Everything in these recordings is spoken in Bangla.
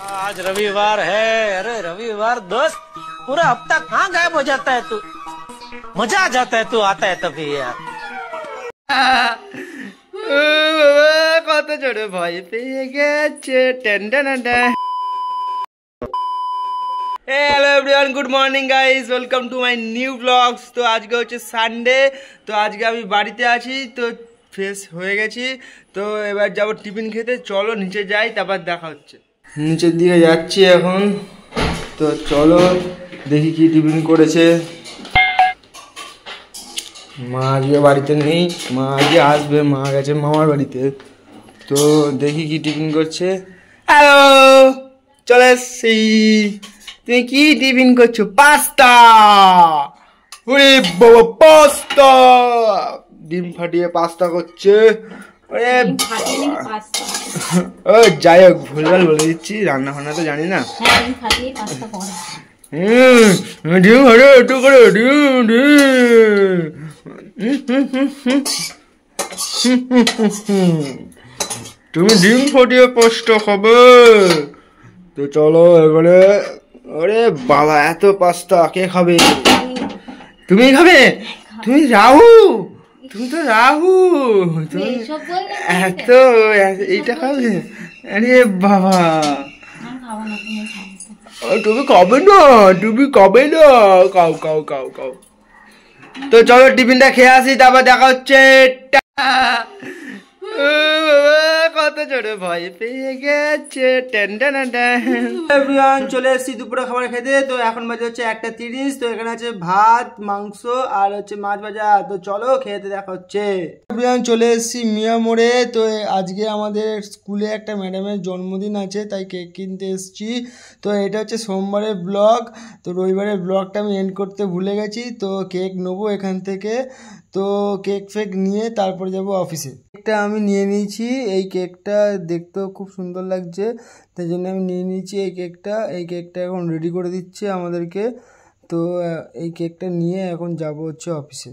आज रविवार है। अरे रविवार दोस्त, पूरा हफ्ता कहाँ गायब हो जाता है तू। मजा आ जाता है तू आता है तभी यार। কত ছোট ভয় পেয়ে গেছে। Hello everyone, good morning guys, welcome to my new blogs. তো আজকে হচ্ছে সানডে, তো আজকে আমি বাড়িতে আছি, তো ফ্রেশ হয়ে গেছি। তো এবার যাবো টিফিন খেতে, চলো নিচে যাই, তারপর দেখা হচ্ছে। নিচের দিকে যাচ্ছি এখন, তো চলো দেখি কি টিফিন করেছে। মা আজকে বাড়িতে নেই, মা আজকে আসবে, মা গেছে মামার বাড়িতে। তো দেখি কি টিফিন করছে। হ্যালো, চলে এসছি। তুমি কি টিফিন করছো? পাস্তা। ওরে বাবা, পাস্তা! ডিম ফাটিয়ে পাস্তা করছে। যাই হোক, ভুলভাল বলে দিচ্ছি, রান্না ফান্না তো জানি না। ডিম ফাটিয়ে একটু করে তুমি ডিম ফাটিয়ে পাস্তা খাবে? তো চলো এবারে। আরে বাবা, এত পাস্তা কে খাবে? তুমি খাবে? তুমি রাহু, তুমি তো রাহু, তুমি এত এইটা খাবে? আরে বাবা, তুমি কবে না, তুমি কবে না, খাও খাও খাও খাও। তো চলো টিফিনটা খেয়ে আসি, তারপর দেখা হচ্ছে। কত ছোট ভয় পেয়ে গেছে। চলে এসেছি দুপুরে খাবার খেতে। তো এখন বাজে হচ্ছে 1:30। তো এখানে আছে ভাত, মাংস আর হচ্ছে মাছ ভাজা। তো চলো খেতে দেখা হচ্ছে। চলে এসেছি মিয়া মোড়ে। তো আজকে আমাদের স্কুলে একটা ম্যাডামের জন্মদিন আছে, তাই কেক কিনতে এসেছি। তো এটা হচ্ছে সোমবারের ব্লগ। তো রবিবারের ব্লগটা আমি এন্ড করতে ভুলে গেছি। তো কেক নেবো এখান থেকে। তো কেক ফেক নিয়ে তারপরে যাব অফিসে। কেকটা আমি নিয়ে নিয়েছি। এই কেকটা দেখতেও খুব সুন্দর লাগছে, তাই জন্য আমি নিয়ে নিয়েছি এই কেকটা। এই কেকটা এখন রেডি করে দিচ্ছে আমাদেরকে। তো এই কেকটা নিয়ে এখন যাব হচ্ছে অফিসে।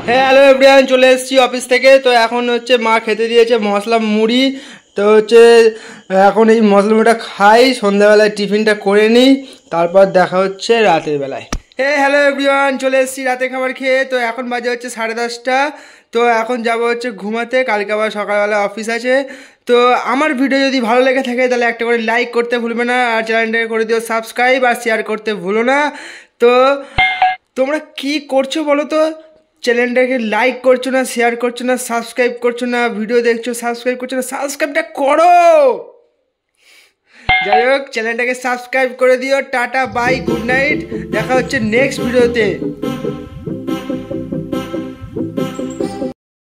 হ্যালো এভরিওয়ান, চলে এসেছি অফিস থেকে। তো এখন হচ্ছে মা খেতে দিয়েছে মশলা মুড়ি। তো হচ্ছে এখন এই মশলা মুড়িটা খাই, সন্ধ্যাবেলায় টিফিনটা করে নিই, তারপর দেখা হচ্ছে রাতের বেলায়। হ্যালো এভরিওয়ান, চলে এসেছি রাতে খাবার খেয়ে। তো এখন বাজে হচ্ছে 10:30। তো এখন যাব হচ্ছে ঘুমাতে, কালকে আবার সকালবেলা অফিস আছে। তো আমার ভিডিও যদি ভালো লেগে থাকে তাহলে একটা করে লাইক করতে ভুলবে না, আর চ্যানেলটাকে করে দিও সাবস্ক্রাইব, আর শেয়ার করতে ভুলো না। তো তোমরা কি করছো বলো তো? চ্যানেলটাকে লাইক করছো না, শেয়ার করছো না, সাবস্ক্রাইব করছো না, ভিডিও দেখছো সাবস্ক্রাইব করছো না, সাবস্ক্রাইবটা করো। যাই হোক, চ্যানেলটাকে সাবস্ক্রাইব করে দিও। টাটা, বাই, গুড নাইট, দেখা হচ্ছে নেক্সট ভিডিওতে।